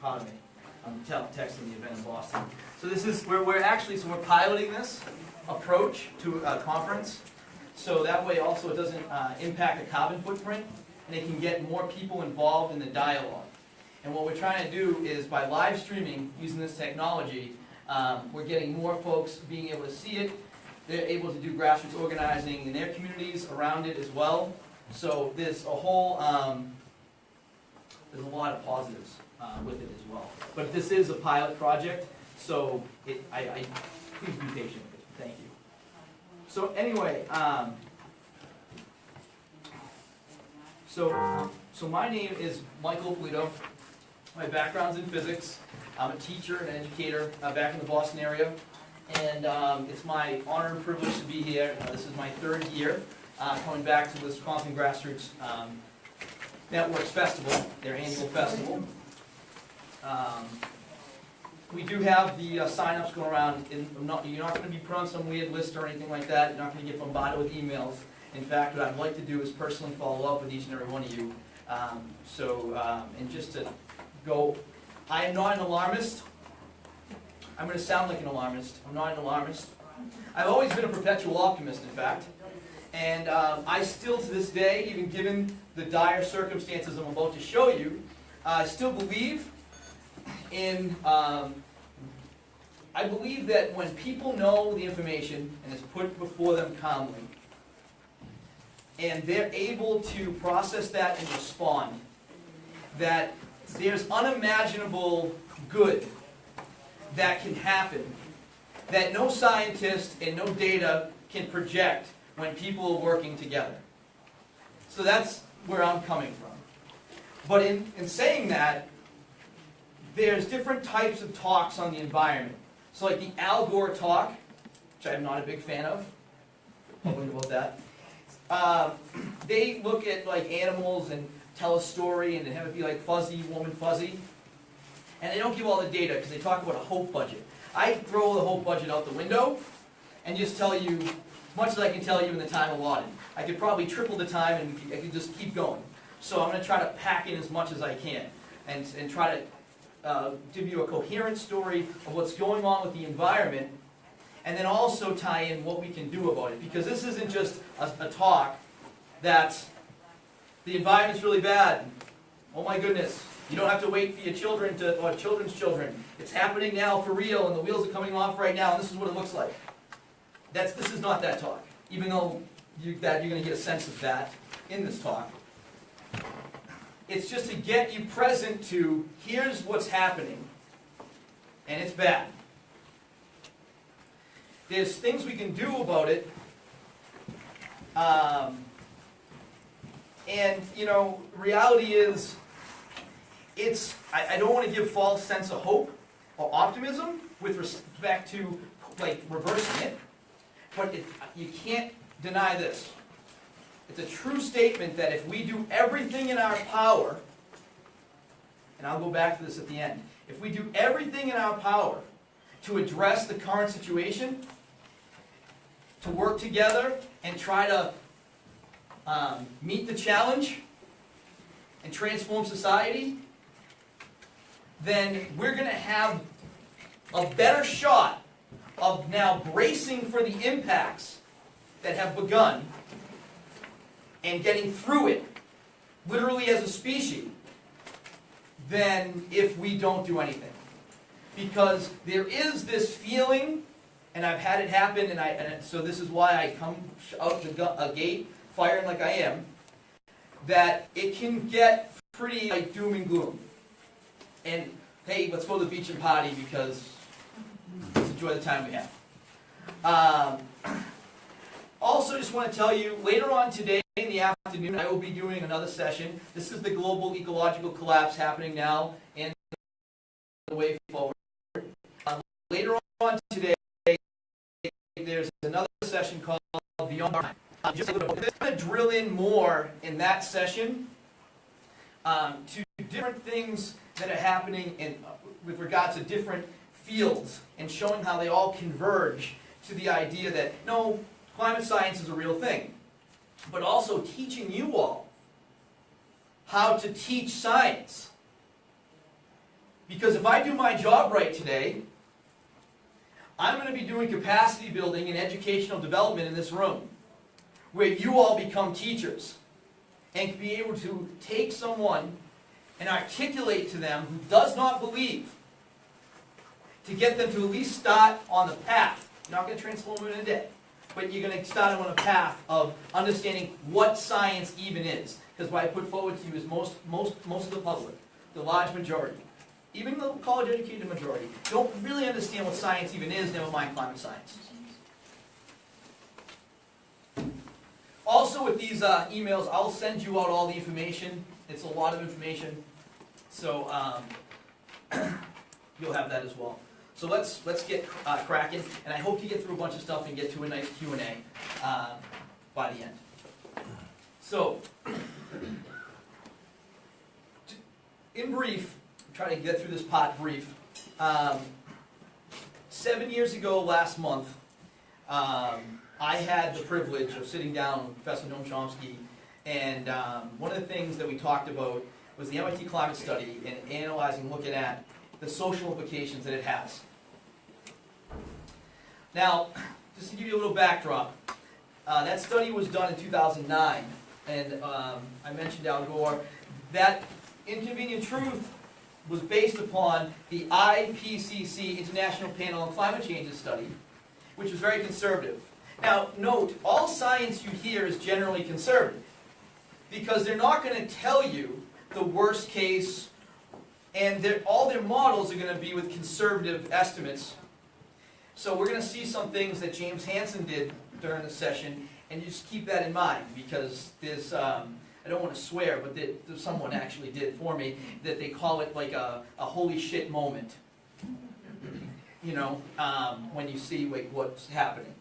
pardon me, I'm texting the event in Boston. So this is where we're piloting this approach to a conference. So that way also it doesn't impact the carbon footprint, and it can get more people involved in the dialogue. And what we're trying to do is, by live streaming using this technology, we're getting more folks being able to see it. They're able to do grassroots organizing in their communities around it as well. So there's a whole, there's a lot of positives with it as well. But this is a pilot project, so please be patient with it. Thank you. So anyway, so my name is Ippolito. My background's in physics. I'm a teacher and educator back in the Boston area. And it's my honor and privilege to be here. This is my third year coming back to the Wisconsin Grassroots Networks Festival, their annual festival. We do have the sign-ups going around. You're not going to be put on some weird list or anything like that. You're not going to get bombarded with emails. In fact, what I'd like to do is personally follow up with each and every one of you. And just to go, I am not an alarmist. I'm going to sound like an alarmist. I'm not an alarmist. I've always been a perpetual optimist, in fact. And I still, to this day, even given the dire circumstances I'm about to show you, I still believe in, I believe that when people know the information and it's put before them calmly, and they're able to process that and respond, that there's unimaginable good that can happen that no scientist and no data can project when people are working together. So that's where I'm coming from. But in saying that, there's different types of talks on the environment. So like the Al Gore talk, which I'm not a big fan of, public about that. They look at like animals and tell a story and have it be like fuzzy, woman fuzzy. And they don't give all the data because they talk about a hope budget. I throw the hope budget out the window and just tell you as much as I can tell you in the time allotted. I could probably triple the time and I could just keep going. So I'm going to try to pack in as much as I can and try to give you a coherent story of what's going on with the environment, and then also tie in what we can do about it. Because this isn't just a talk that the environment's really bad. Oh my goodness. You don't have to wait for your children or children's children. It's happening now for real, and the wheels are coming off right now, and this is what it looks like. This is not that talk, even though you're going to get a sense of that in this talk. It's just to get you present to, here's what's happening, and it's bad. There's things we can do about it, and, you know, reality is, I don't want to give false sense of hope or optimism with respect to like reversing it, but you can't deny this. It's a true statement that if we do everything in our power, and I'll go back to this at the end, if we do everything in our power to address the current situation, to work together and try to meet the challenge and transform society, then we're going to have a better shot of now bracing for the impacts that have begun and getting through it, literally as a species, than if we don't do anything. Because there is this feeling, and I've had it happen, and so this is why I come out the gate firing like I am, that it can get pretty like doom and gloom. And hey, let's go to the beach and party because let's enjoy the time we have. Also, just want to tell you, later on today in the afternoon, I will be doing another session. This is the global ecological collapse happening now and the way forward. Later on today, there's another session called Beyond Our Time. Just a little bit. I'm going to drill in more in that session to different things that are happening with regards to different fields and showing how they all converge to the idea that, no, climate science is a real thing, but also teaching you all how to teach science Because if I do my job right today, I'm going to be doing capacity building and educational development in this room, where you all become teachers and be able to take someone and articulate to them who does not believe, to get them to at least start on the path. You're not going to transform them in a day, but you're going to start them on a path of understanding what science even is. Because what I put forward to you is most of the public, the large majority, even the college-educated majority, don't really understand what science even is, never mind climate science. Also with these emails, I'll send you out all the information. It's a lot of information, so you'll have that as well. So let's get cracking, and I hope to get through a bunch of stuff and get to a nice Q&A by the end. So, in brief, try to get through this part brief. 7 years ago last month, I had the privilege of sitting down with Professor Noam Chomsky, and one of the things that we talked about was the MIT climate study and analyzing, looking at the social implications that it has. Now, just to give you a little backdrop, that study was done in 2009, and I mentioned Al Gore. That inconvenient truth was based upon the IPCC, International Panel on Climate Change study, which was very conservative. Now, note, all science you hear is generally conservative, because they're not going to tell you the worst case, and all their models are going to be with conservative estimates. So we're going to see some things that James Hansen did during the session, and you just keep that in mind, because there's, I don't want to swear, but someone actually did for me, that they call it like a holy shit moment. You know, when you see like what's happening.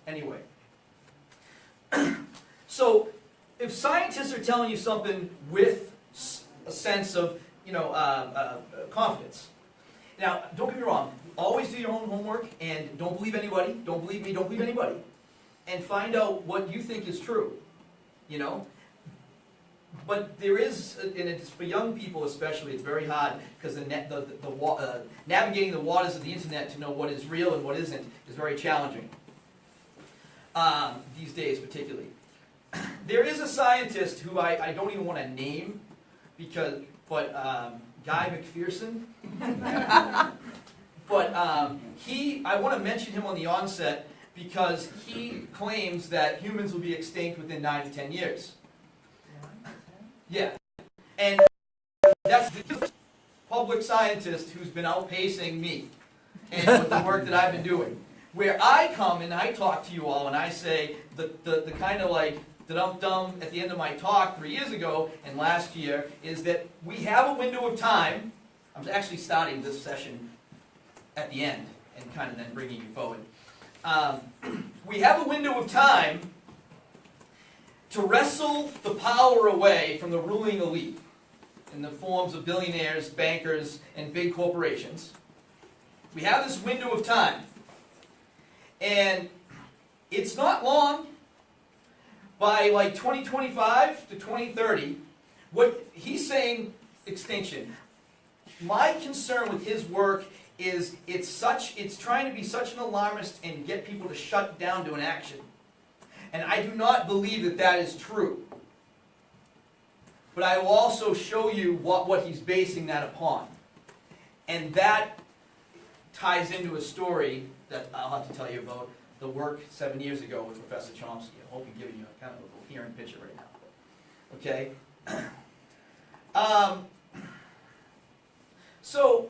Anyway. So, if scientists are telling you something with a sense of, you know, confidence. Now, don't get me wrong, always do your own homework, and don't believe anybody, don't believe me, don't believe anybody, and find out what you think is true, you know? But there is, and it's for young people especially, it's very hard, because navigating the waters of the internet to know what is real and what isn't is very challenging, these days particularly. There is a scientist who I don't even want to name, but Guy McPherson. But I want to mention him on the onset because he claims that humans will be extinct within 9 to 10 years. Yeah, and that's the public scientist who's been outpacing me and with the work that I've been doing. Where I come and I talk to you all and I say the kind of like dum-dum at the end of my talk 3 years ago and last year is that we have a window of time. I'm actually starting this session at the end and kind of then bringing you forward. We have a window of time to wrestle the power away from the ruling elite in the forms of billionaires, bankers, and big corporations. We have this window of time. And it's not long. By like 2025 to 2030, what he's saying, extinction. My concern with his work is it's trying to be such an alarmist and get people to shut down to an action. And I do not believe that that is true. But I will also show you what he's basing that upon. And that ties into a story that I'll have to tell you about the work 7 years ago with Professor Chomsky. I hope I'm giving you a kind of a coherent picture right now. Okay? So,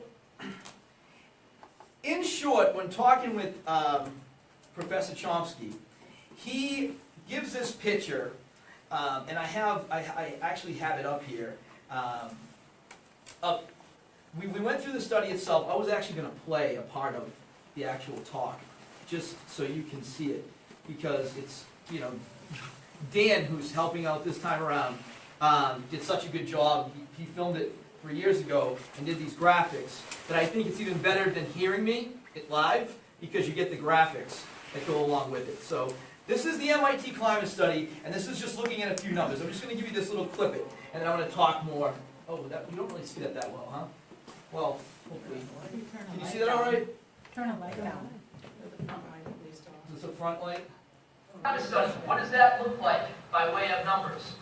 in short, when talking with Professor Chomsky, he gives this picture, and I actually have it up here. We went through the study itself. I was actually going to play a part of the actual talk, just so you can see it, because it's, you know, Dan, who's helping out this time around, did such a good job. He filmed it 3 years ago and did these graphics that I think it's even better than hearing me live, because you get the graphics that go along with it. So this is the MIT climate study, and this is just looking at a few numbers. I'm just going to give you this little clip it, and then I'm going to talk more. Oh, you don't really see that well, huh? Well, hopefully. Can you see that all right? Turn a light down. Is this a front light? Climate study, what does that look like by way of numbers?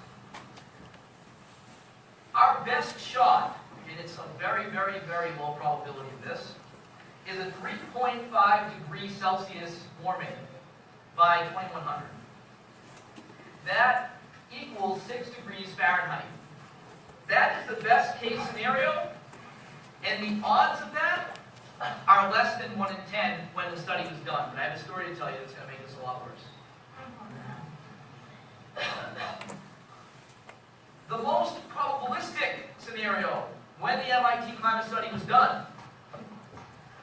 Our best shot, and it's a very, very, very low probability of this, is a 3.5 degrees Celsius warming by 2100. That equals 6 degrees Fahrenheit. That is the best case scenario, and the odds of that are less than 1 in 10 when the study was done. But I have a story to tell you that's going to make this a lot worse. The most probabilistic scenario when the MIT climate study was done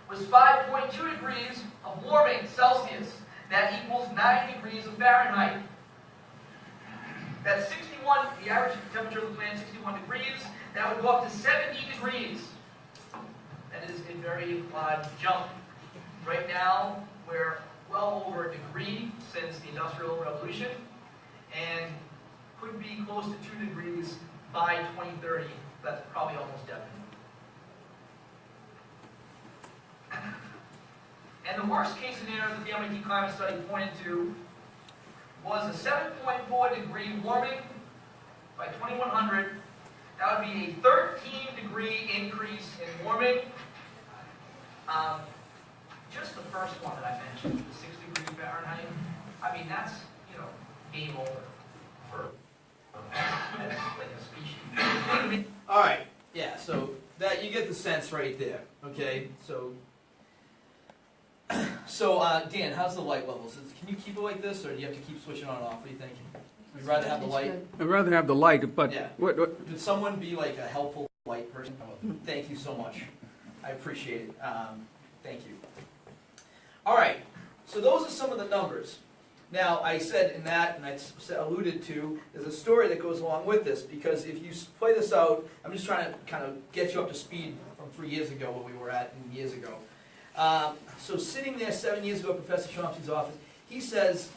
was 5.2 degrees of warming Celsius. That equals 9 degrees of Fahrenheit. That's 61, the average temperature of the planet, 61 degrees. That would go up to 70 degrees. That is a very large jump. Right now, we're well over a degree since the Industrial Revolution, and could be close to 2 degrees by 2030. That's probably almost definite. And the worst case scenario that the MIT climate study pointed to was a 7.4 degree warming by 2100. That would be a 13 degree increase in warming. Just the first one that I mentioned, the 6 degree Fahrenheit, I mean, that's, game over for like a species. All right. Yeah. So that you get the sense right there. Okay. So Dan, how's the light levels? Can you keep it like this, or do you have to keep switching on and off? What do you think? Would you rather have the light? I'd rather have the light, but Yeah. what? Could someone be like a helpful light person? Thank you so much. I appreciate it. Thank you. All right. So those are some of the numbers. Now, I said in that, and I alluded to, there's a story that goes along with this, because if you play this out, I'm just trying to kind of get you up to speed from 3 years ago, where we were at years ago. So sitting there 7 years ago at Professor Chomsky's office, he says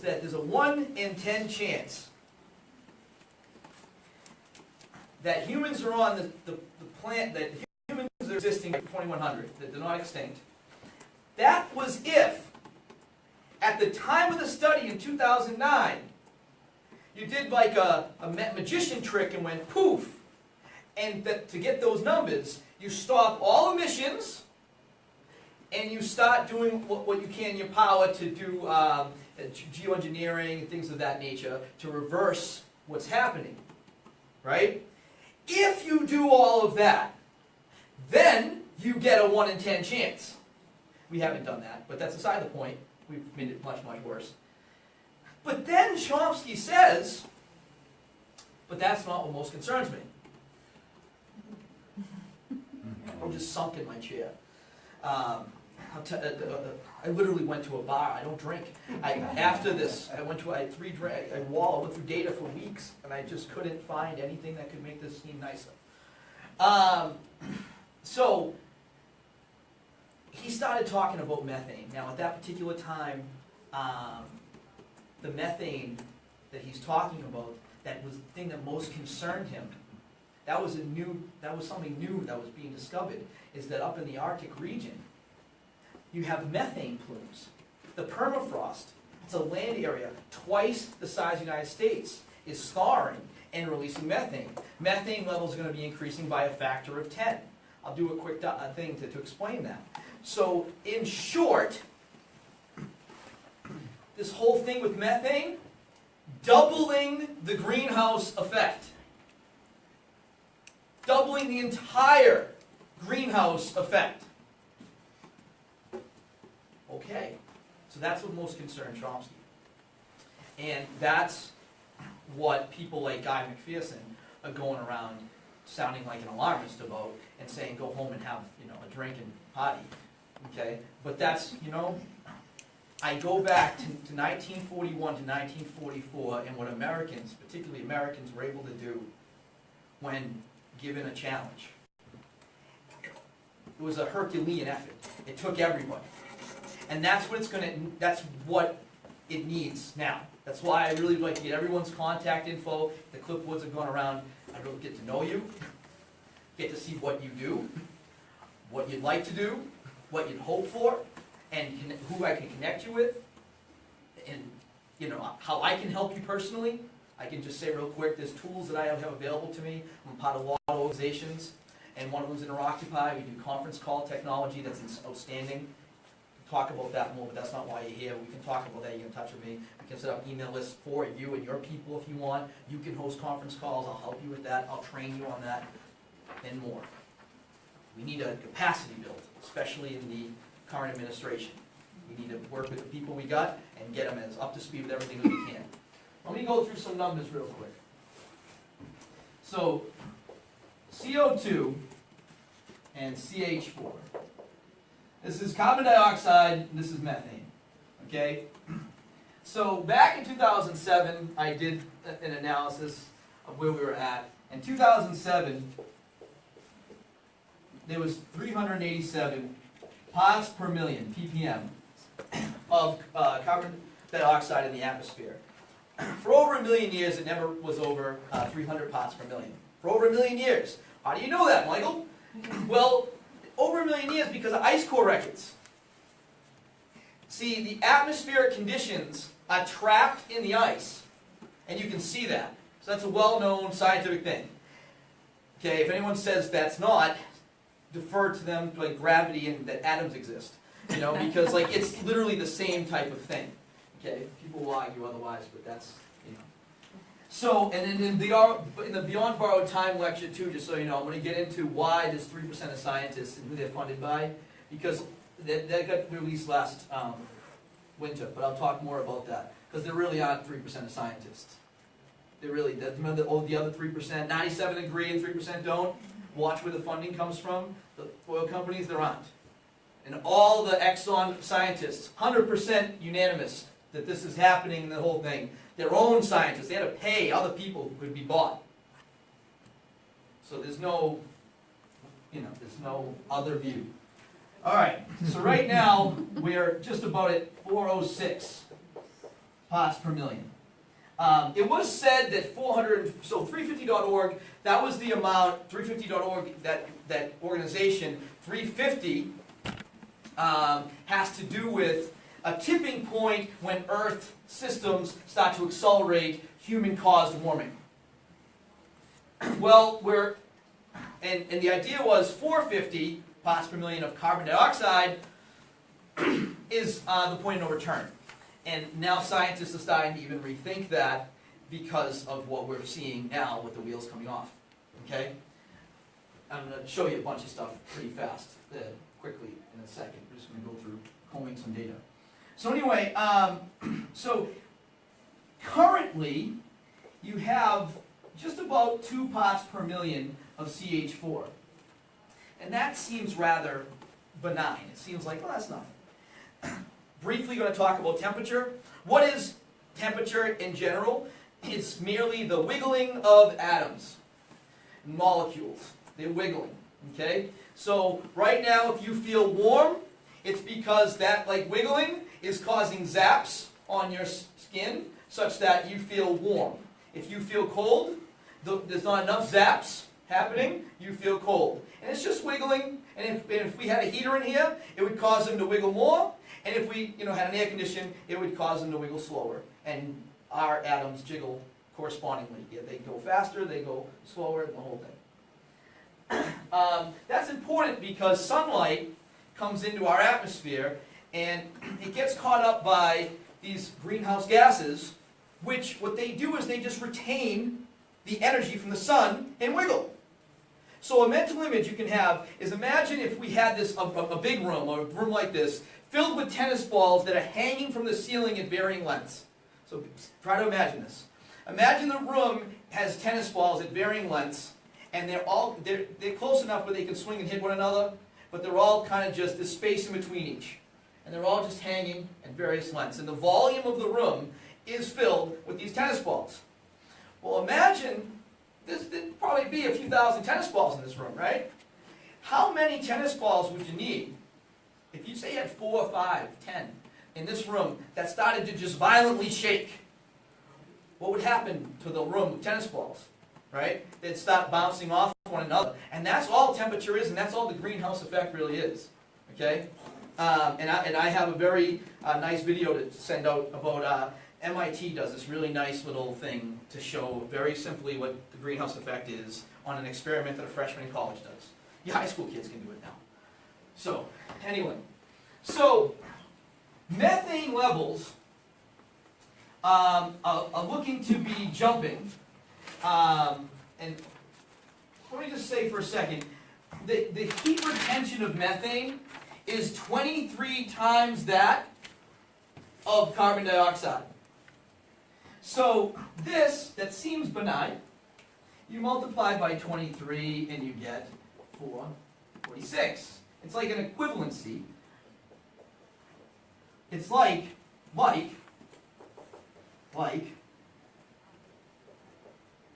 that there's a 1 in 10 chance that humans are on the planet, that humans are existing at 2100, that they're not extinct. That was if, at the time of the study in 2009, you did like a magician trick and went poof, and that to get those numbers, you stop all emissions, and you start doing what you can in your power to do geoengineering and things of that nature to reverse what's happening, right? If you do all of that, then you get a 1 in 10 chance. We haven't done that, but that's aside the point. We've made it much, much worse. But then Chomsky says, but that's not what most concerns me. I'm just sunk in my chair. I literally went to a bar. I don't drink. After this, I went through data for weeks, and I just couldn't find anything that could make this seem nicer. So he started talking about methane. Now, at that particular time, the methane that he's talking about, that was the thing that most concerned him. That was something new that was being discovered, is that up in the Arctic region, you have methane plumes. The permafrost, it's a land area twice the size of the United States, is thawing and releasing methane. Methane levels are going to be increasing by a factor of 10. I'll do a quick thing to explain that. So, in short, this whole thing with methane, doubling the greenhouse effect. Doubling the entire greenhouse effect. Okay, so that's what most concerned Chomsky. And that's what people like Guy McPherson are going around sounding like an alarmist about and saying go home and have, a drink and party. Okay, but that's, I go back to 1941 to 1944 and what Americans, particularly Americans, were able to do when given a challenge. It was a Herculean effort. It took everybody. And that's what it needs now. That's why I really like to get everyone's contact info. The clipboards have gone around. I'd really get to know you. get to see what you do, what you'd like to do, what you'd hope for, and who I can connect you with, and how I can help you personally. I can just say real quick, there's tools that I have available to me. I'm part of a lot of organizations, and one of them's Occupy. We do conference call technology that's outstanding. Talk about that more, but that's not why you're here. We can talk about that. You can touch with me. We can set up email lists for you and your people if you want. You can host conference calls. I'll help you with that. I'll train you on that and more. We need a capacity build, especially in the current administration. We need to work with the people we got and get them as up to speed with everything that we can. Let me go through some numbers real quick. So, CO2 and CH4. This is carbon dioxide, and this is methane. Okay? So, back in 2007, I did an analysis of where we were at. In 2007, there was 387 parts per million, ppm, of carbon dioxide in the atmosphere. For over 1 million years, it never was over 300 parts per million. For over 1 million years. How do you know that, Michael? Well, over 1 million years because of ice core records. See, the atmospheric conditions are trapped in the ice, and you can see that. So that's a well-known scientific thing. Okay, if anyone says that's not, defer to them like gravity and that atoms exist. Because like it's literally the same type of thing. Okay, people will argue otherwise, but that's, So, and then in the Beyond Borrowed Time lecture too, just so you know, I'm going to get into why there's 3% of scientists and who they're funded by, because that got released last winter, but I'll talk more about that, because there really aren't 3% of scientists. They really, remember the other 3%, 97 agree and 3% don't? Watch where the funding comes from. The oil companies, there aren't. And all the Exxon scientists, 100% unanimous that this is happening in the whole thing. Their own scientists, they had to pay other people who could be bought. So there's no, there's no other view. All right, so right now we're just about at 406 parts per million. It was said that 350.org, that was the amount, 350.org, that organization, 350 has to do with a tipping point when Earth systems start to accelerate human-caused warming. Well, and the idea was 450 parts per million of carbon dioxide is the point of no return. And now scientists are starting to even rethink that because of what we're seeing now with the wheels coming off. Okay? I'm going to show you a bunch of stuff pretty fast, quickly in a second. We're just going to go through combing some data. So anyway, so currently you have just about 2 parts per million of CH4. And that seems rather benign. It seems like, well, that's nothing. Briefly going to talk about temperature. What is temperature in general? It's merely the wiggling of atoms, molecules. They're wiggling, okay? So right now, if you feel warm, it's because that wiggling is causing zaps on your skin such that you feel warm. If you feel cold, there's not enough zaps happening, you feel cold. And it's just wiggling, and if we had a heater in here, it would cause them to wiggle more, and if we had an air condition, it would cause them to wiggle slower. And our atoms jiggle correspondingly. Yeah, they go faster, they go slower, and the whole thing. That's important because sunlight comes into our atmosphere, and it gets caught up by these greenhouse gases, which what they do is they just retain the energy from the sun and wiggle. So a mental image you can have is, imagine if we had this a big room, or a room like this, filled with tennis balls that are hanging from the ceiling at varying lengths. So try to imagine this. Imagine the room has tennis balls at varying lengths, and they're close enough where they can swing and hit one another, but they're all kind of just this space in between each. And they're all just hanging at various lengths. And the volume of the room is filled with these tennis balls. Well, imagine, there'd probably be a few thousand tennis balls in this room, right? How many tennis balls would you need if you say you had 4, 5, 10 in this room that started to just violently shake? What would happen to the room with tennis balls, right? They'd start bouncing off one another. And that's all temperature is, and that's all the greenhouse effect really is. Okay? And I have a very nice video to send out about MIT does this really nice little thing to show very simply what the greenhouse effect is on an experiment that a freshman in college does. You high school kids can do it now. So, anyway. So, methane levels are looking to be jumping. And let me just say for a second, the heat retention of methane is 23 times that of carbon dioxide. So this, that seems benign, you multiply by 23 and you get 446. It's like an equivalency. It's like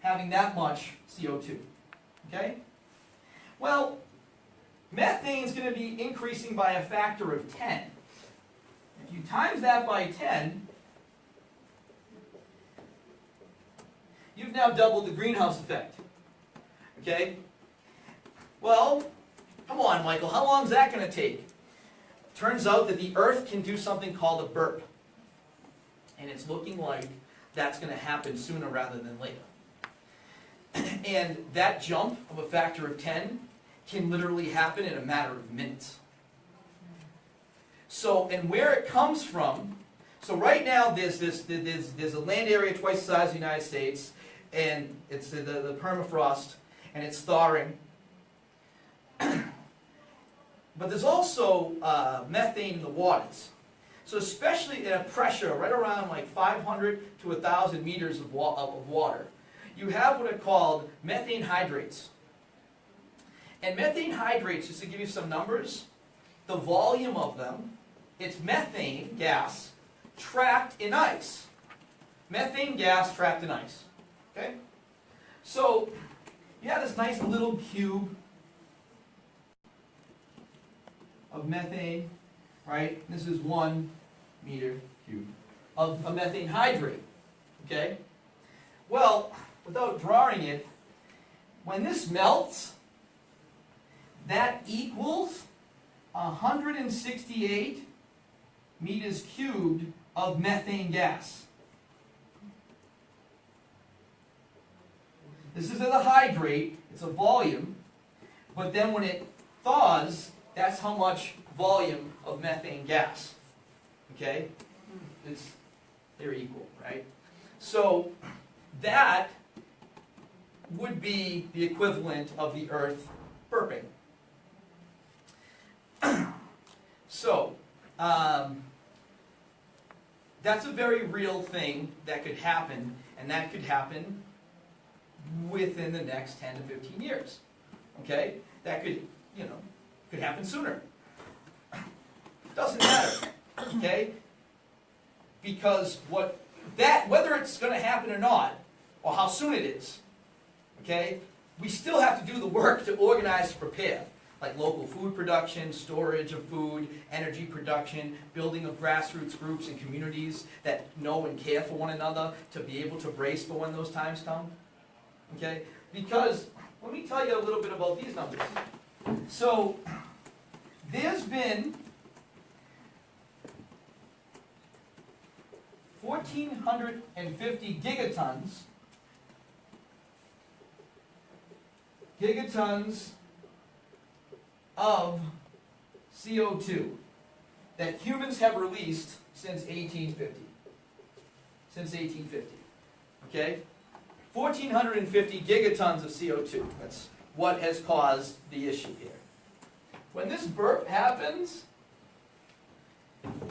having that much CO2. Okay? Well, methane is going to be increasing by a factor of 10. If you times that by 10, you've now doubled the greenhouse effect. Okay? Well, come on, Michael, how long is that going to take? Turns out that the Earth can do something called a burp. And it's looking like that's going to happen sooner rather than later. And that jump of a factor of 10 can literally happen in a matter of minutes. So, and where it comes from, so right now there's a land area twice the size of the United States, and it's the permafrost, and it's thawing. But there's also methane in the waters. So especially at a pressure right around like 500 to 1,000 meters of water, you have what are called methane hydrates. And methane hydrates, just to give you some numbers, the volume of them, it's methane gas trapped in ice. Methane gas trapped in ice. Okay? So you have this nice little cube of methane, right? This is 1 meter cube of a methane hydrate. Okay? Well, without drawing it, when this melts, that equals 168 meters cubed of methane gas. This is a hydrate, it's a volume, but then when it thaws, that's how much volume of methane gas. Okay? They're equal, right? So that would be the equivalent of the Earth burping. So, that's a very real thing that could happen, and that could happen within the next 10 to 15 years. Okay? That could, could happen sooner. Doesn't matter. Okay? Because whether it's going to happen or not, or how soon it is, okay, we still have to do the work to organize to prepare. Like local food production, storage of food, energy production, building of grassroots groups and communities that know and care for one another to be able to brace for when those times come. Okay? Because, let me tell you a little bit about these numbers. So, there's been 1,450 gigatons of CO2 that humans have released since 1850. Since 1850. Okay? 1,450 gigatons of CO2. That's what has caused the issue here. When this burp happens,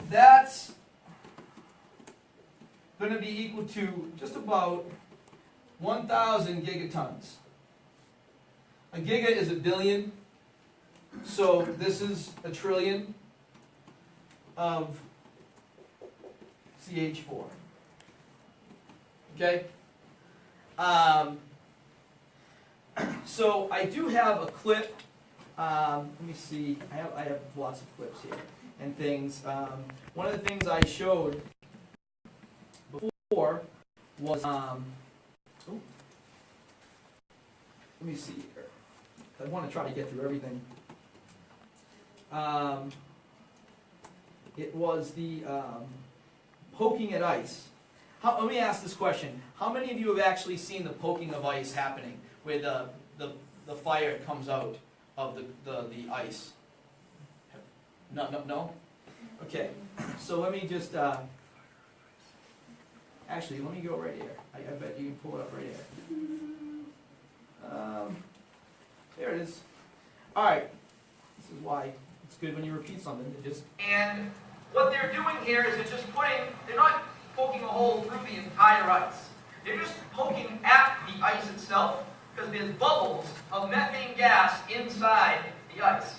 that's going to be equal to just about 1,000 gigatons. A giga is a billion. So this is a trillion of CH4. Okay? So I do have a clip. Let me see. I have lots of clips here and things. One of the things I showed before was let me see here. I want to try to get through everything. It was the poking at ice. Let me ask this question. How many of you have actually seen the poking of ice happening, where the fire comes out of the ice? No? Okay, so let me just, actually, let me go right here. I bet you can pull it up right here. There it is. All right, this is why it's good when you repeat something. And what they're doing here is they're not poking a hole through the entire ice. They're just poking at the ice itself, because there's bubbles of methane gas inside the ice.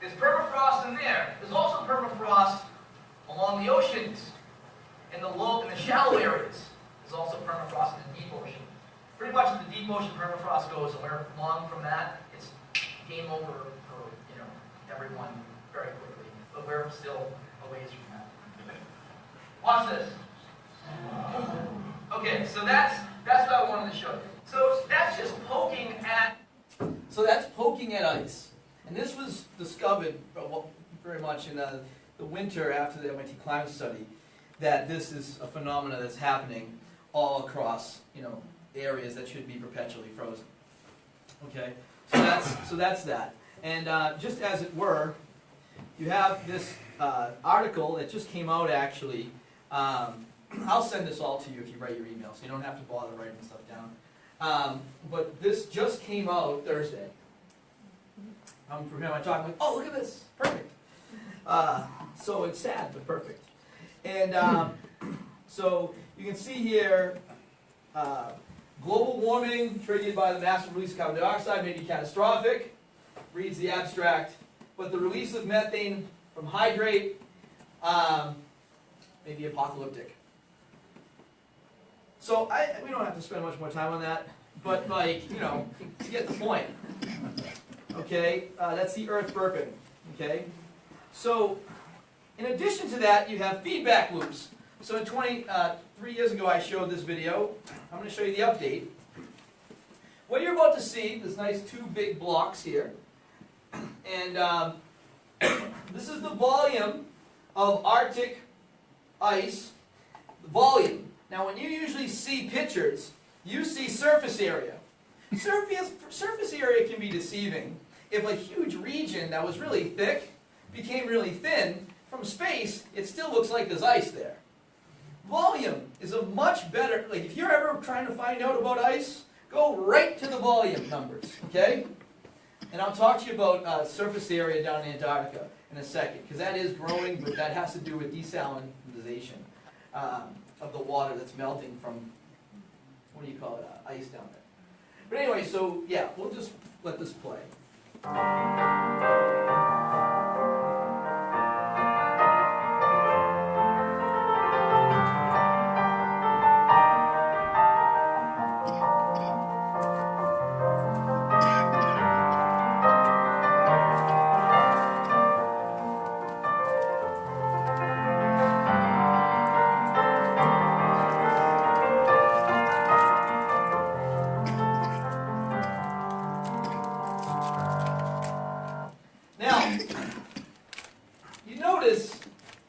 There's permafrost in there. There's also permafrost along the oceans, in the shallow areas. There's also permafrost in the deep ocean. Pretty much the deep ocean permafrost goes, and we're long from that. It's game over for everyone very quickly, but we're still a ways from that. Watch this. Okay, so that's what I wanted to show you. So that's just poking at. So that's poking at ice, and this was discovered very much in the winter after the MIT climate study, that this is a phenomena that's happening all across areas that should be perpetually frozen. Okay, so that's that. And just as it were, you have this article that just came out actually. I'll send this all to you if you write your email, so you don't have to bother writing stuff down. But this just came out Thursday. I'm talking like, oh, look at this, perfect. So it's sad, but perfect. And so you can see here, global warming triggered by the massive release of carbon dioxide may be catastrophic, reads the abstract, but the release of methane from hydrate may be apocalyptic. So we don't have to spend much more time on that, but to get the point. Okay, that's the Earth burping. Okay, so in addition to that, you have feedback loops. So in 3 years ago, I showed this video. I'm going to show you the update. What you're about to see, this nice 2 big blocks here, and this is the volume of Arctic ice. The volume. Now, when you usually see pictures, you see surface area. Surface area can be deceiving. If a huge region that was really thick became really thin, from space, it still looks like there's ice there. Volume is a much better, if you're ever trying to find out about ice, go right to the volume numbers, okay? And I'll talk to you about surface area down in Antarctica in a second, because that is growing, but that has to do with desalinization of the water that's melting from, ice down there. But anyway, so yeah, we'll just let this play.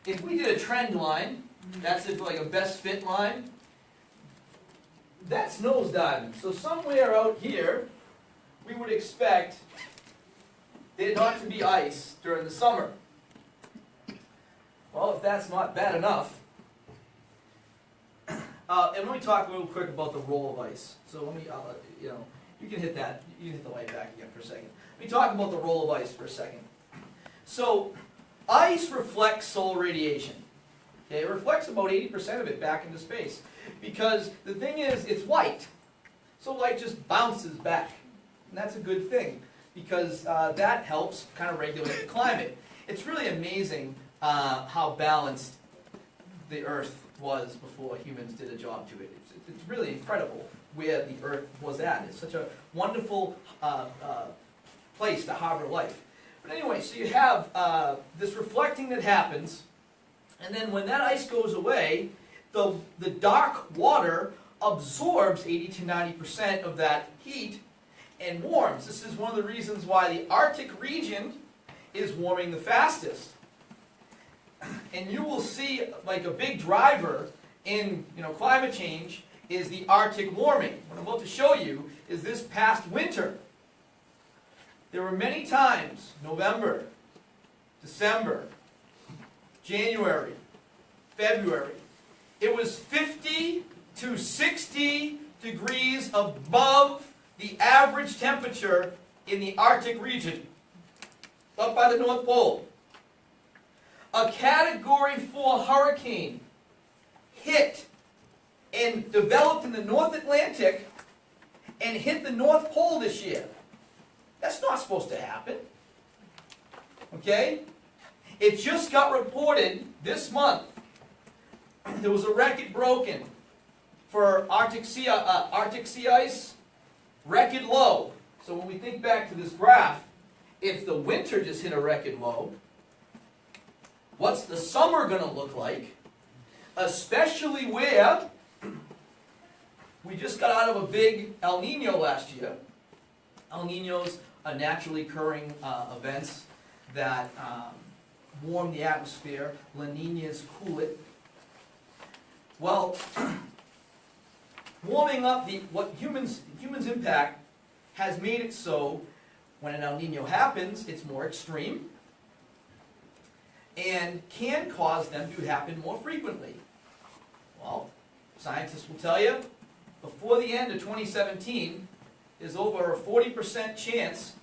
If we did a trend line, that's like a best fit line, that's nosediving. So somewhere out here, we would expect there not to be ice during the summer. Well, if that's not bad enough, and let me talk real quick about the role of ice. So let me, you can hit that, you can hit the light back again for a second. Let me talk about the role of ice for a second. So, ice reflects solar radiation. Okay, it reflects about 80% of it back into space. Because the thing is, it's white. So light just bounces back. And that's a good thing. Because that helps kind of regulate the climate. It's really amazing how balanced the Earth was before humans did a job to it. It's really incredible where the Earth was at. It's such a wonderful place to harbor life. But anyway, so you have this reflecting that happens, and then when that ice goes away, the dark water absorbs 80 to 90% of that heat, and warms. This is one of the reasons why the Arctic region is warming the fastest. And you will see like a big driver in climate change is the Arctic warming. What I'm about to show you is this past winter. There were many times, November, December, January, February, it was 50 to 60 degrees above the average temperature in the Arctic region, up by the North Pole. A Category 4 hurricane hit and developed in the North Atlantic and hit the North Pole this year. That's not supposed to happen. Okay? It just got reported this month. There was a record broken for Arctic sea ice, record low. So when we think back to this graph, if the winter just hit a record low, what's the summer going to look like? Especially where we just got out of a big El Nino last year. El Ninos are naturally occurring events that warm the atmosphere. La Niñas cool it. Well, warming up what humans impact has made it so when an El Nino happens, it's more extreme and can cause them to happen more frequently. Well, scientists will tell you, before the end of 2017, there's over a 40% chance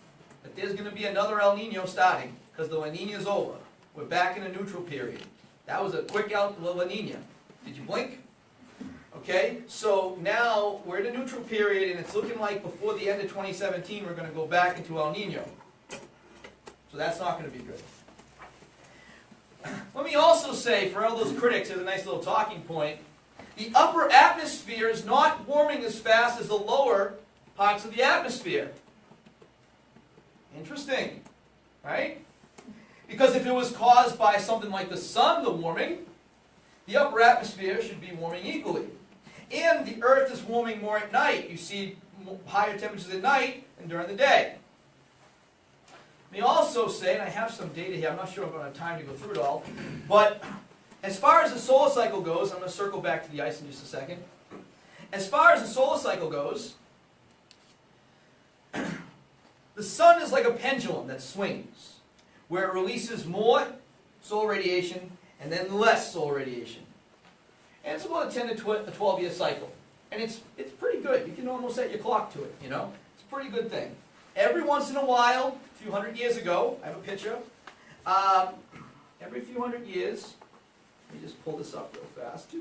that there's going to be another El Nino starting, because the La Nina's over. We're back in a neutral period. That was a quick La Nina. Did you blink? Okay, so now we're in a neutral period, and it's looking like before the end of 2017 we're going to go back into El Nino. So that's not going to be good. Let me also say, for all those critics, there's a nice little talking point. The upper atmosphere is not warming as fast as the lower parts of the atmosphere. Interesting, right? Because if it was caused by something like the sun, the warming, the upper atmosphere should be warming equally. And the Earth is warming more at night. You see higher temperatures at night than during the day. Let me also say, and I have some data here, I'm not sure if I'm going to have time to go through it all, but as far as the solar cycle goes, I'm going to circle back to the ice in just a second. As far as the solar cycle goes, the sun is like a pendulum that swings, where it releases more solar radiation and then less solar radiation. And it's about a 10 to 12 year cycle. And it's pretty good. You can almost set your clock to it, It's a pretty good thing. Every once in a while, a few hundred years ago, I have a picture, every few hundred years, let me just pull this up real fast.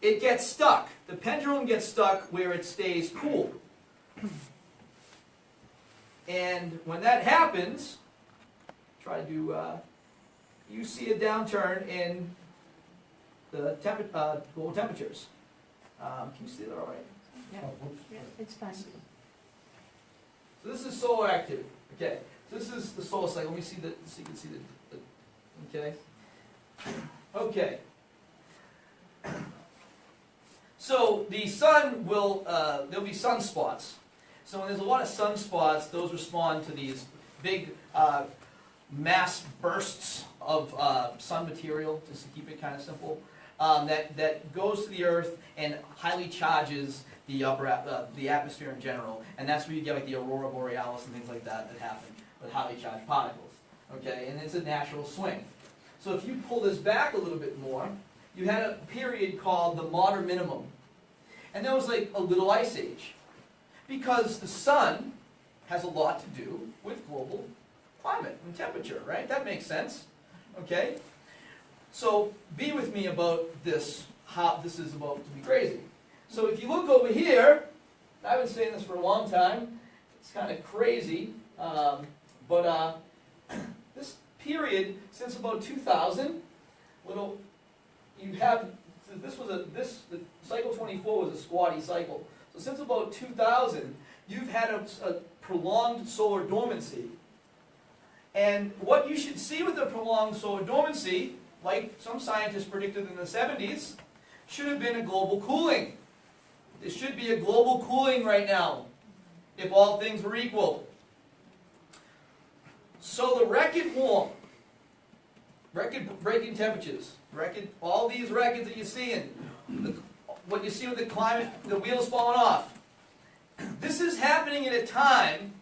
It gets stuck. The pendulum gets stuck where it stays cool. And when that happens, you see a downturn in the global temperatures. Can you see that all right? Yeah, it's fine. So this is solar activity. Okay. So this is the solar cycle. Let me see so you can see the okay. Okay. So the sun will, there'll be sunspots. So when there's a lot of sunspots, those respond to these big mass bursts of sun material, just to keep it kind of simple, that goes to the Earth and highly charges the atmosphere in general. And that's where you get like the aurora borealis and things like that happen with highly charged particles. Okay, and it's a natural swing. So if you pull this back a little bit more, you had a period called the Modern Minimum. And that was like a little ice age. Because the sun has a lot to do with global climate and temperature, right? That makes sense. Okay? So be with me about this, how this is about to be crazy. So if you look over here, I've been saying this for a long time, it's kind of crazy, but this period, since about 2000, the cycle 24 was a squatty cycle. So since about 2000, you've had a prolonged solar dormancy. And what you should see with the prolonged solar dormancy, like some scientists predicted in the 70s, should have been a global cooling. There should be a global cooling right now. if all things were equal. So the record-breaking temperatures, all these records that you're seeing, what you see with the climate, the wheels falling off, this is happening at a time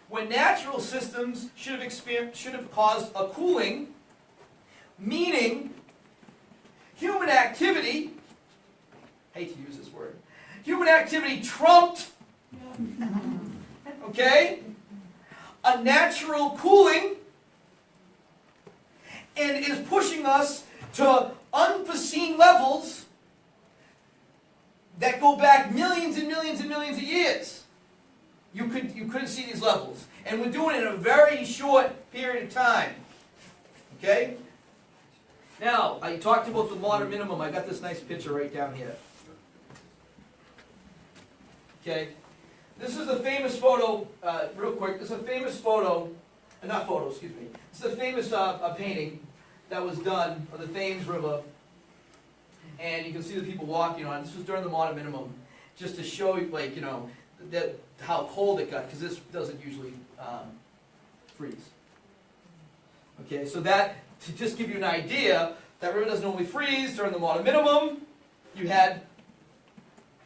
when natural systems should have caused a cooling, meaning human activity, hate to use this word, human activity trumped, okay, a natural cooling, and is pushing us to unforeseen levels that go back millions and millions and millions of years. You couldn't see these levels. And we're doing it in a very short period of time. Okay? Now, I talked about the water minimum. I got this nice picture right down here. Okay? This is a famous photo, real quick. This is a famous photo, not photo, excuse me. This is a famous painting that was done of the Thames River. And you can see the people walking on it. This was during the water minimum, just to show you, like, you know, how cold it got, because this doesn't usually freeze. Okay, so that, to just give you an idea, that river doesn't normally freeze during the water minimum. You had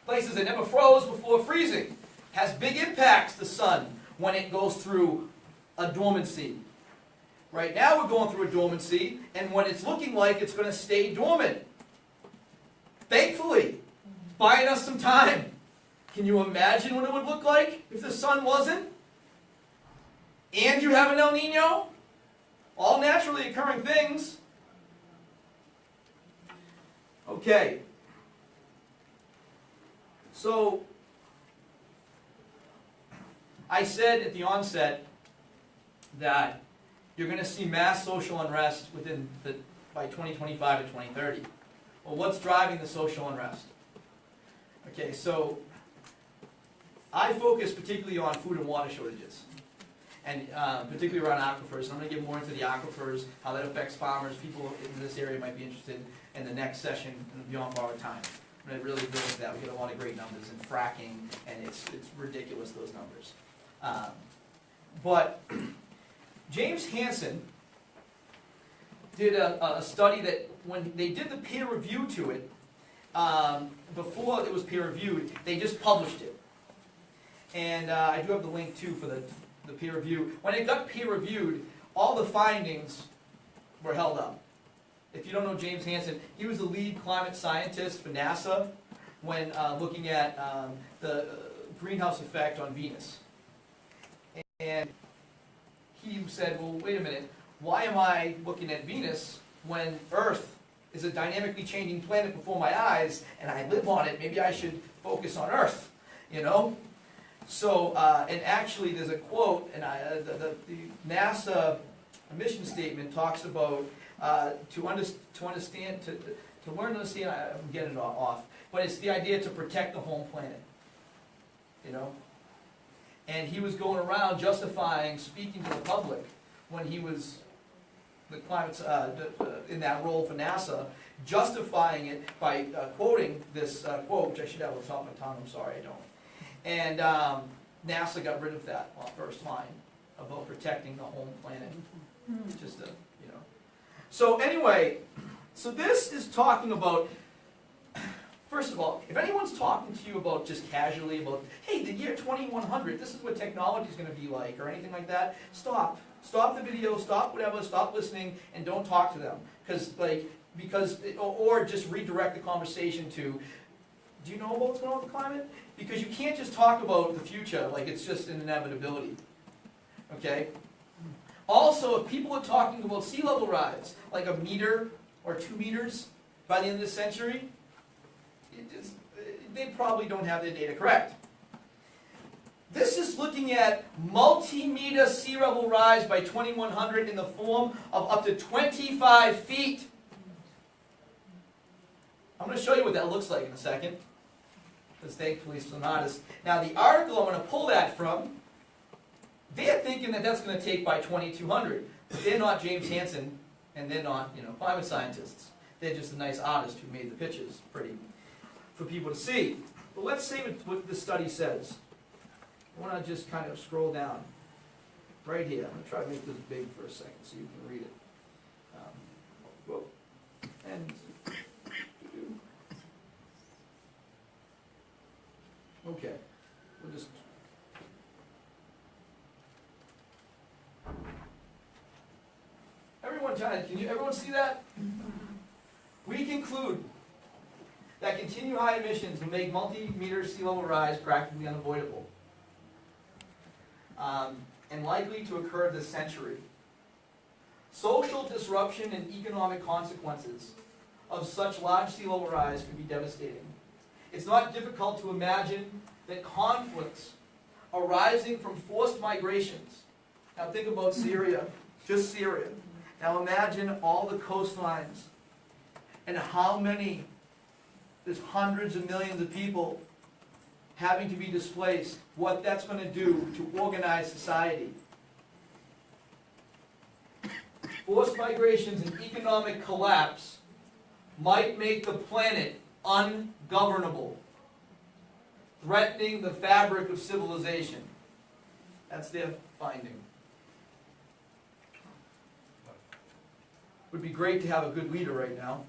places that never froze before freezing. Has big impacts, the sun, when it goes through a dormancy. Right now we're going through a dormancy, and what it's looking like, it's going to stay dormant. Thankfully, buying us some time. Can you imagine what it would look like if the sun wasn't? And you have an El Nino? All naturally occurring things. Okay. So, I said at the onset that you're going to see mass social unrest by 2025 to 2030. Well, what's driving the social unrest? Okay, so I focus particularly on food and water shortages, and particularly around aquifers. And I'm going to get more into the aquifers, how that affects farmers. People in this area might be interested in the next session beyond borrowed time. I'm going to really go into that. We get a lot of great numbers in fracking, and it's ridiculous, those numbers. But James Hansen did a study that when they did the peer review to it, before it was peer reviewed, they just published it. And I do have the link too for the peer review. When it got peer reviewed, all the findings were held up. If you don't know James Hansen, he was the lead climate scientist for NASA when looking at the greenhouse effect on Venus. And he said, well, wait a minute, why am I looking at Venus when Earth is a dynamically changing planet before my eyes, and I live on it? Maybe I should focus on Earth, you know? So, and actually there's a quote, and the NASA mission statement talks about to learn to understand, I'm getting it off, but it's the idea to protect the home planet, you know? And he was going around justifying, speaking to the public when he was the climate in that role for NASA, justifying it by quoting this quote, which I should have on top of my tongue. I'm sorry, I don't. And NASA got rid of that first line about protecting the home planet. Just you know. So anyway, so this is talking about. First of all, if anyone's talking to you about just casually about, hey, the year 2100, this is what technology is going to be like, or anything like that, stop. Stop the video, stop whatever, stop listening, and don't talk to them. Or just redirect the conversation to, do you know about what's going on with the climate? Because you can't just talk about the future like it's just an inevitability. Okay? Also, if people are talking about sea level rise, like a meter or 2 meters by the end of the century, they probably don't have their data correct. This is looking at multi-meter sea level rise by 2100 in the form of up to 25 feet. I'm going to show you what that looks like in a second, because thankfully it's not as... Now the article I'm going to pull that from, they're thinking that that's going to take by 2200, but they're not James Hansen, and they're not, you know, climate scientists. They're just a nice artist who made the pictures pretty for people to see. But let's see what this study says. I want to just kind of scroll down right here. I'm going to try to make this big for a second so you can read it. Whoa. And okay, we'll just. Everyone, everyone see that? We conclude that continued high emissions will make multi-meter sea level rise practically unavoidable, and likely to occur this century. Social disruption and economic consequences of such large sea level rise could be devastating. It's not difficult to imagine that conflicts arising from forced migrations. Now think about Syria, just Syria. Now imagine all the coastlines and how many, there's hundreds of millions of people having to be displaced, what that's going to do to organize society. Forced migrations and economic collapse might make the planet ungovernable, threatening the fabric of civilization. That's their finding. Would be great to have a good leader right now.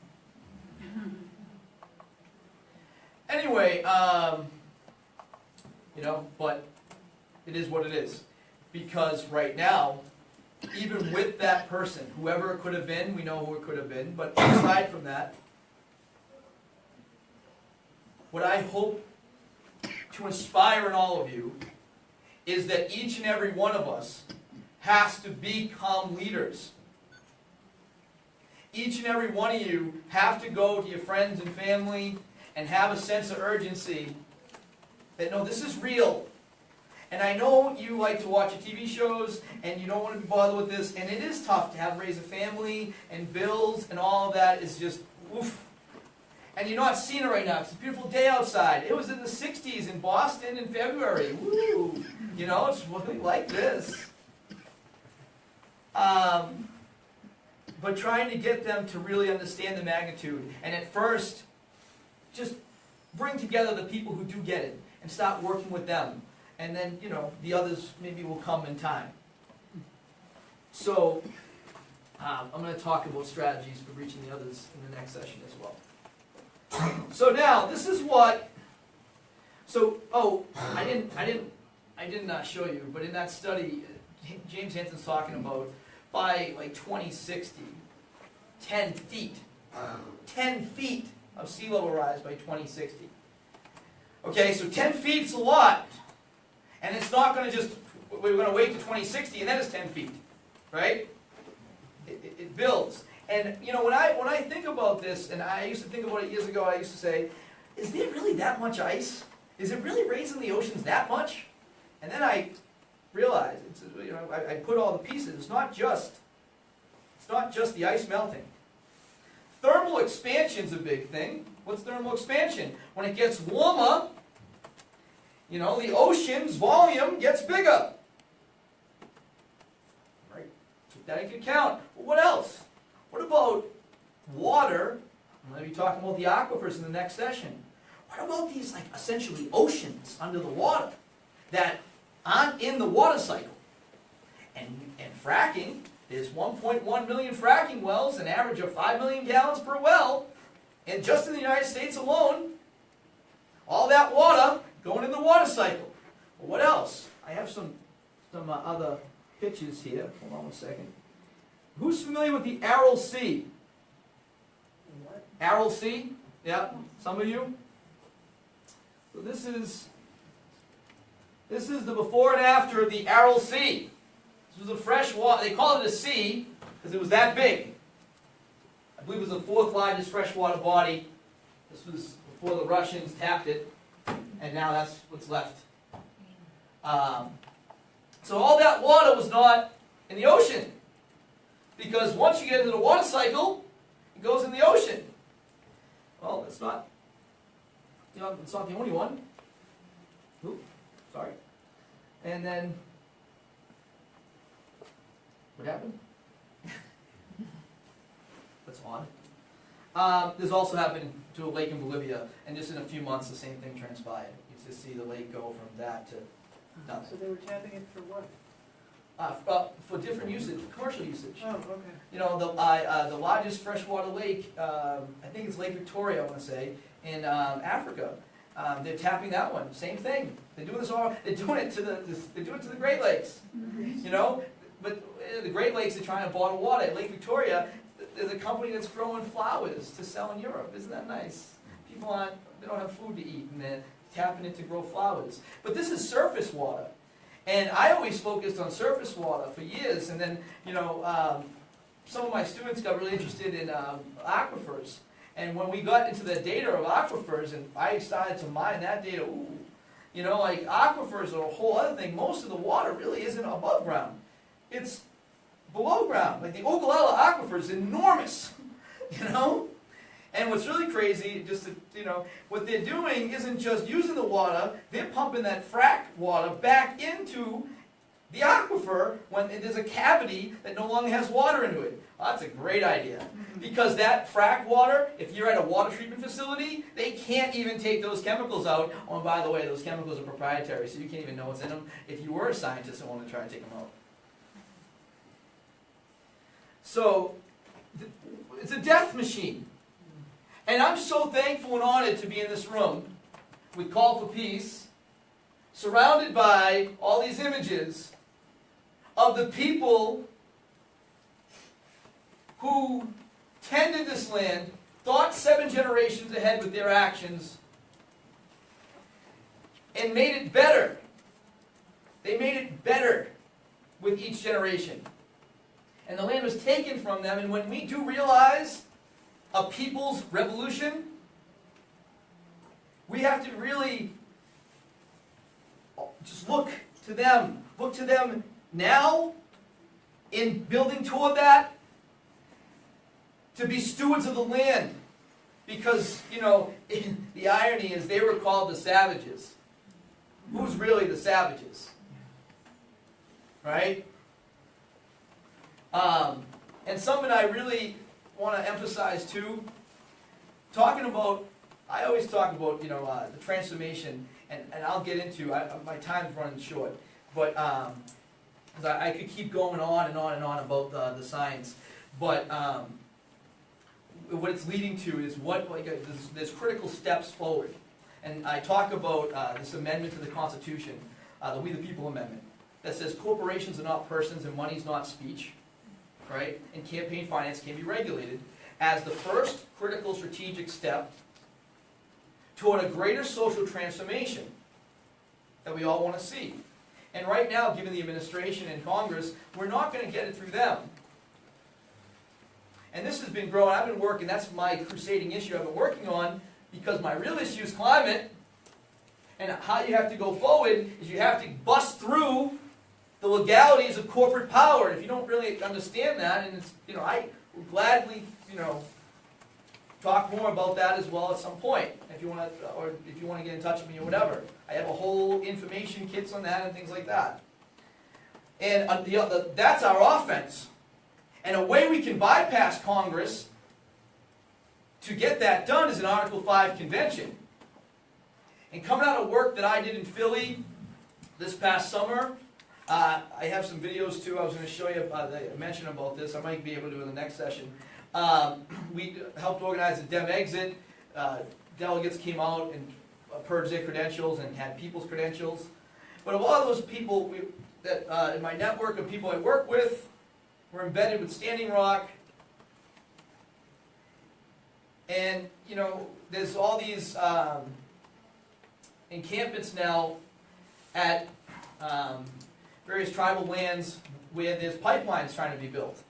Anyway, but it is what it is. Because right now, even with that person, whoever it could have been, we know who it could have been, but aside from that, what I hope to inspire in all of you is that each and every one of us has to become leaders. Each and every one of you have to go to your friends and family and have a sense of urgency that, no, this is real. And I know you like to watch your TV shows and you don't want to be bothered with this, and it is tough to have raise a family and bills and all of that is just oof. And you're not seeing it right now. It's a beautiful day outside. It was in the 60s in Boston in February. Woo! It's really like this. But trying to get them to really understand the magnitude. And at first, just bring together the people who do get it and start working with them. And then, the others maybe will come in time. So, I'm going to talk about strategies for reaching the others in the next session as well. So now, this is what, I didn't show you, but in that study, James Hansen's talking about by like 2060, 10 feet. 10 feet of sea level rise by 2060. Okay, so 10 feet is a lot. And it's not going to just, we're going to wait to 2060 and then it's 10 feet. Right? It builds. And when I think about this, and I used to think about it years ago, I used to say, is there really that much ice? Is it really raising the oceans that much? And then I realized, I put all the pieces. It's not just the ice melting. Thermal expansion's a big thing. What's thermal expansion? When it gets warmer, the ocean's volume gets bigger. Right? Take that into account. But what else? What about water? I'm going to be talking about the aquifers in the next session. What about these essentially oceans under the water that aren't in the water cycle? And fracking, there's 1.1 million fracking wells, an average of 5 million gallons per well, and just in the United States alone, all that water going in the water cycle. Well, what else? I have some other pictures here. Hold on one second. Who's familiar with the Aral Sea? Aral Sea? Yeah, some of you? So this is the before and after of the Aral Sea. This was a fresh water. They called it a sea because it was that big. I believe it was the fourth largest freshwater body. This was before the Russians tapped it, and now that's what's left. So all that water was not in the ocean, because once you get into the water cycle, it goes in the ocean. Well, it's not. It's not the only one. Oops, sorry. And then, what happened? That's odd. This also happened to a lake in Bolivia, and just in a few months, the same thing transpired. You just see the lake go from that to Nothing. So they were tapping it for what? For different usage, commercial usage. Oh, okay. You know, the largest freshwater lake, I think it's Lake Victoria, I want to say, in Africa. They're tapping that one. Same thing. They're doing this all. They're doing it to the Great Lakes. You know, but the Great Lakes are trying to bottle water. At Lake Victoria, there's a company that's growing flowers to sell in Europe. Isn't that nice? People they don't have food to eat, and they're tapping it to grow flowers. But this is surface water. And I always focused on surface water for years, and then, you know, some of my students got really interested in aquifers. And when we got into the data of aquifers, and I started to mine that data, ooh, you know, like aquifers are a whole other thing. Most of the water really isn't above ground. It's below ground. Like the Ecological aquifer is enormous, you know? And what's really crazy, just to, you know, what they're doing isn't just using the water, they're pumping that frack water back into the aquifer when there's a cavity that no longer has water into it. Well, that's a great idea. Because that frack water, if you're at a water treatment facility, they can't even take those chemicals out. Oh, and by the way, those chemicals are proprietary, so you can't even know what's in them if you were a scientist and wanted to try and take them out. So, it's a death machine. And I'm so thankful and honored to be in this room with Call for Peace, surrounded by all these images of the people who tended this land, thought 7 generations ahead with their actions, and made it better. They made it better with each generation. And the land was taken from them, and when we do realize a people's revolution, we have to really just look to them now in building toward that, to be stewards of the land. Because, you know, the irony is they were called the savages. Who's really the savages? Right? And something I really want to emphasize too, I always talk about, you know, the transformation, and I'll get into, my time's running short, but, because I could keep going on and on and on about the science, but what it's leading to is there's critical steps forward. And I talk about this amendment to the Constitution, the We the People Amendment, that says corporations are not persons and money is not speech, right? And campaign finance can be regulated as the first critical strategic step toward a greater social transformation that we all want to see. And right now, given the administration and Congress, we're not going to get it through them. And this has been growing. I've been working, that's my crusading issue I've been working on, because my real issue is climate. And how you have to go forward is you have to bust through the legalities of corporate power. And if you don't really understand that, and it's, you know, I will gladly, you know, talk more about that as well at some point, if you want to, or if you want to get in touch with me or whatever. I have a whole information kits on that and things like that. And that's our offense. And a way we can bypass Congress to get that done is an Article 5 convention. And coming out of work that I did in Philly this past summer, I have some videos too. I was going to show you, I mentioned about this. I might be able to do it in the next session. We helped organize a Dem Exit. Delegates came out and purged their credentials and had people's credentials. But a lot of those people that in my network of people I work with were embedded with Standing Rock. And, you know, there's all these encampments now at various tribal lands where there's pipelines trying to be built.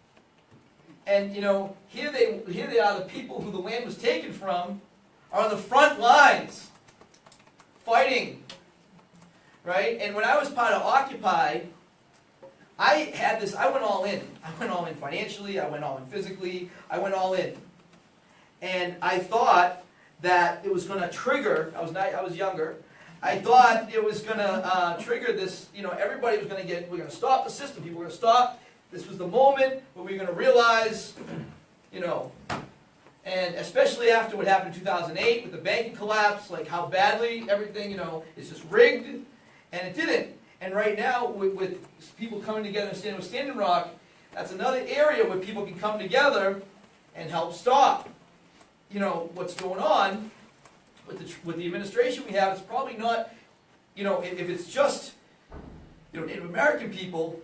And, you know, here they are, the people who the land was taken from are on the front lines fighting, right? And when I was part of Occupy, I went all in. I went all in financially, I went all in physically, I went all in. And I thought that it was going to trigger, I was younger, I thought it was going to trigger this, you know, everybody was going to we're going to stop the system, people were going to stop. This was the moment where we were going to realize, you know, and especially after what happened in 2008 with the banking collapse, like how badly everything, you know, is just rigged, and it didn't. And right now, with people coming together and standing with Standing Rock, that's another area where people can come together and help stop, you know, what's going on with the administration we have. It's probably not, you know, if it's just, you know, Native American people,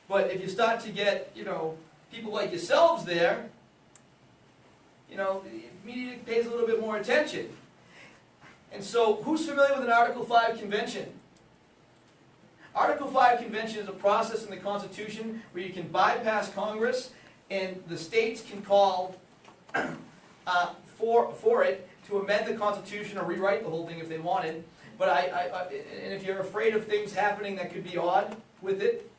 but if you start to get, you know, people like yourselves there, you know, the media pays a little bit more attention. And so, who's familiar with an Article 5 convention? Article 5 convention is a process in the Constitution where you can bypass Congress and the states can call for it to amend the Constitution or rewrite the whole thing if they wanted. But and if you're afraid of things happening that could be odd with it,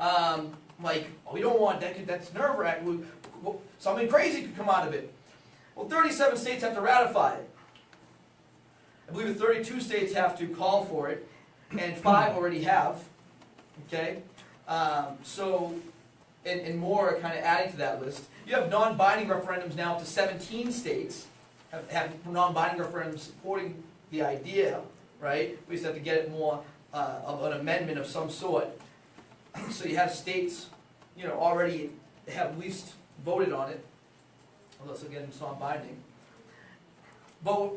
like, oh, we don't want that, that's nerve-wracking, something crazy could come out of it. Well, 37 states have to ratify it. I believe the 32 states have to call for it, and 5 already have. Okay? So, and more are kind of adding to that list. You have non-binding referendums now to 17 states have non-binding referendums supporting the idea, right? We just have to get it more of an amendment of some sort. So you have states, you know, already have at least voted on it, unless again it's non-binding. But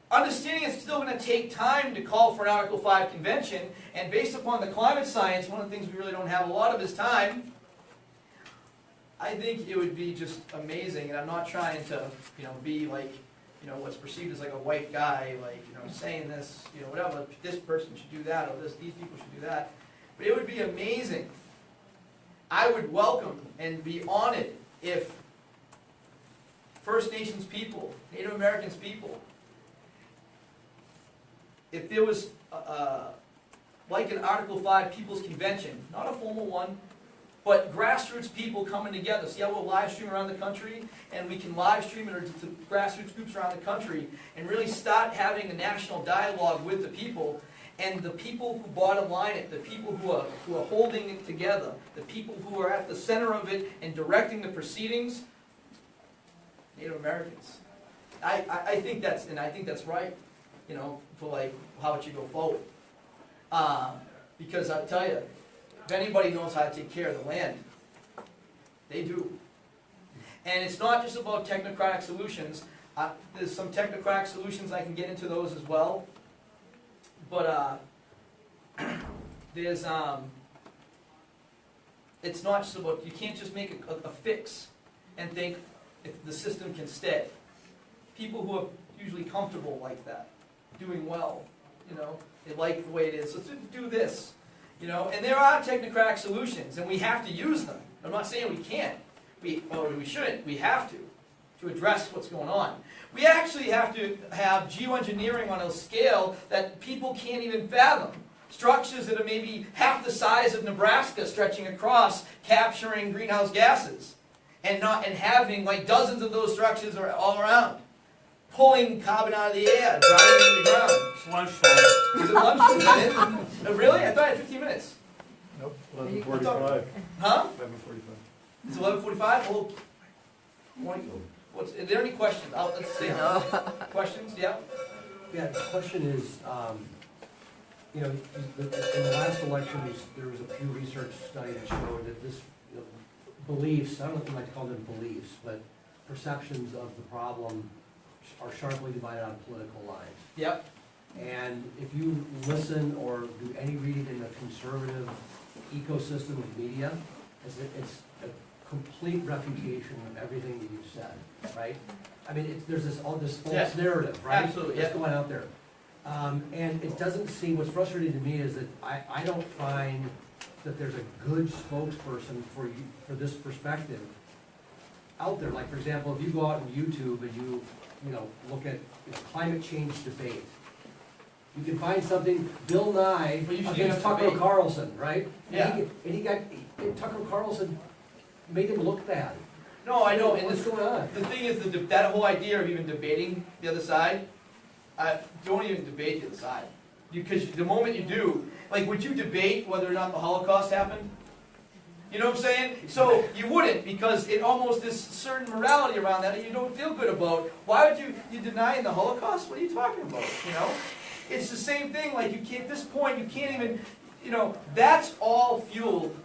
understanding it's still going to take time to call for an Article 5 convention, and based upon the climate science, one of the things we really don't have a lot of is time. I think it would be just amazing, and I'm not trying to, you know, be like, you know, what's perceived as like a white guy, like, you know, saying this, you know, whatever, this person should do that, or these people should do that. But it would be amazing. I would welcome and be honored if First Nations people, Native Americans people, if there was like an Article 5 People's Convention, not a formal one, but grassroots people coming together. See how we'll live stream around the country, and we can live stream it to grassroots groups around the country, and really start having a national dialogue with the people, and the people who bottom line it, the people who are holding it together, the people who are at the center of it and directing the proceedings, Native Americans. I think that's right, you know, for like how it should go forward. Because I'll tell you, if anybody knows how to take care of the land, they do. And it's not just about Technocratic Solutions. There's some Technocratic Solutions, I can get into those as well. But there's, it's not just about, you can't just make a fix and think if the system can stay. People who are usually comfortable like that, doing well, you know, they like the way it is, so do this. You know, and there are Technocratic Solutions, and we have to use them. I'm not saying we can't, or we shouldn't. We have to address what's going on. We actually have to have geoengineering on a scale that people can't even fathom. Structures that are maybe half the size of Nebraska stretching across, capturing greenhouse gases, and having like dozens of those structures all around, pulling carbon out of the air, driving it into the ground. It's lunchtime. Is it lunch? Is that it? Really? I thought I had 15 minutes. Nope, 11:45. Huh? 11:45. It's 11:45? Well, are there any questions? Let's see. Questions? Yeah? Yeah, the question is, you know, in the last elections, there was a Pew Research study that showed that this, you know, beliefs, I don't know if you like to call them beliefs, but perceptions of the problem are sharply divided on political lines. Yep. And if you listen or do any reading in the conservative ecosystem of media, it's a complete refutation of everything that you've said, right? I mean, there's this false narrative, right? Absolutely, that's going out there. And it doesn't seem, what's frustrating to me is that I don't find that there's a good spokesperson for this perspective out there. Like, for example, if you go out on YouTube and you know, look at climate change debate, you can find something, Bill Nye against Tucker Carlson, right? Yeah. And Tucker Carlson made him look bad. No, I know. And what's going on? The thing is, that whole idea of even debating the other side, don't even debate the other side. Because the moment you do, like, would you debate whether or not the Holocaust happened? You know what I'm saying? So you wouldn't, because it almost is certain morality around that you don't feel good about. Why would you deny the Holocaust? What are you talking about? You know? It's the same thing, like you can't, at this point, you can't even, you know, that's all fueled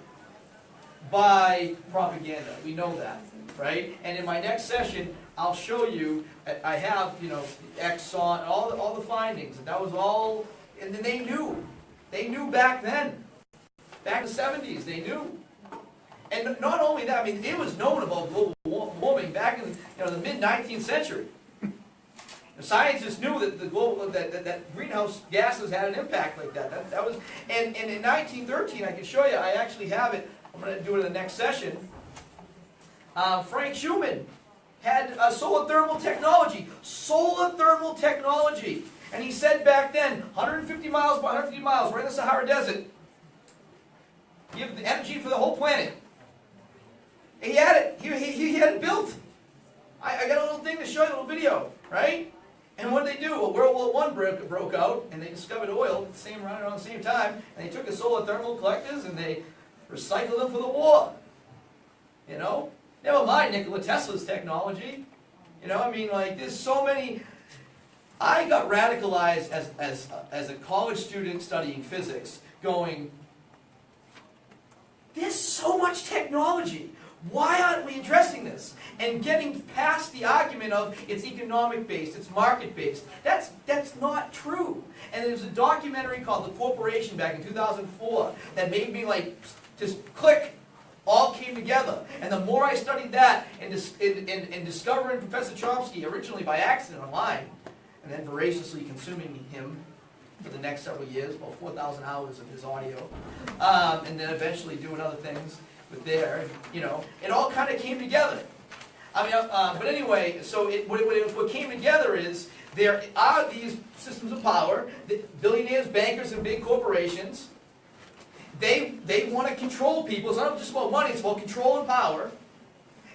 by propaganda. We know that, right? And in my next session, I'll show you, I have, you know, Exxon, all the findings, and that was all, and then they knew back then, back in the 70s, they knew. And not only that, I mean, it was known about global warming back in, you know, the mid-19th century. The scientists knew that the global that greenhouse gases had an impact like that. That was, and in 1913, I can show you. I actually have it. I'm going to do it in the next session. Frank Shuman had solar thermal technology. Solar thermal technology, and he said back then, 150 miles by 150 miles, right in the Sahara Desert, give the energy for the whole planet. He had it. He had it built. I got a little thing to show you, a little video, right? And what did they do? Well, World War I broke out, and they discovered oil around the same time, and they took the solar thermal collectors and they recycled them for the war. You know? Never mind Nikola Tesla's technology. You know, I mean, like, there's so many. I got radicalized as a college student studying physics, going, there's so much technology. Why aren't we addressing this? And getting past the argument of it's economic based, it's market based. That's not true. And there's a documentary called The Corporation back in 2004 that made me like just click, all came together. And the more I studied that and discovering Professor Chomsky, originally by accident online, and then voraciously consuming him for the next several years, about 4,000 hours of his audio, and then eventually doing other things with there, you know, it all kind of came together. I mean, but anyway, so what came together is there are these systems of power, billionaires, bankers, and big corporations. They want to control people. It's not just about money, it's about control and power.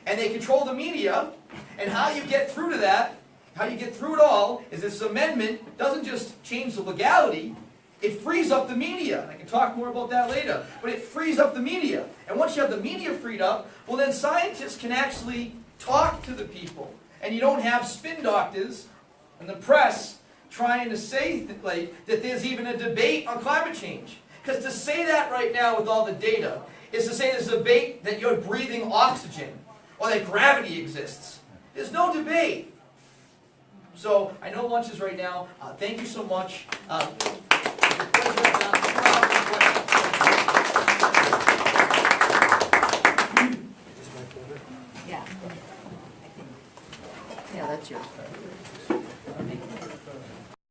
And they control the media. And how you get through to that, how you get through it all, is this amendment doesn't just change the legality, it frees up the media. And I can talk more about that later. But it frees up the media. And once you have the media freed up, well then scientists can actually talk to the people. And you don't have spin doctors and the press trying to say that there's even a debate on climate change. Because to say that right now with all the data is to say there's a debate that you're breathing oxygen or that gravity exists. There's no debate. So I know lunch is right now. Thank you so much. Yeah. Yeah, that's yours.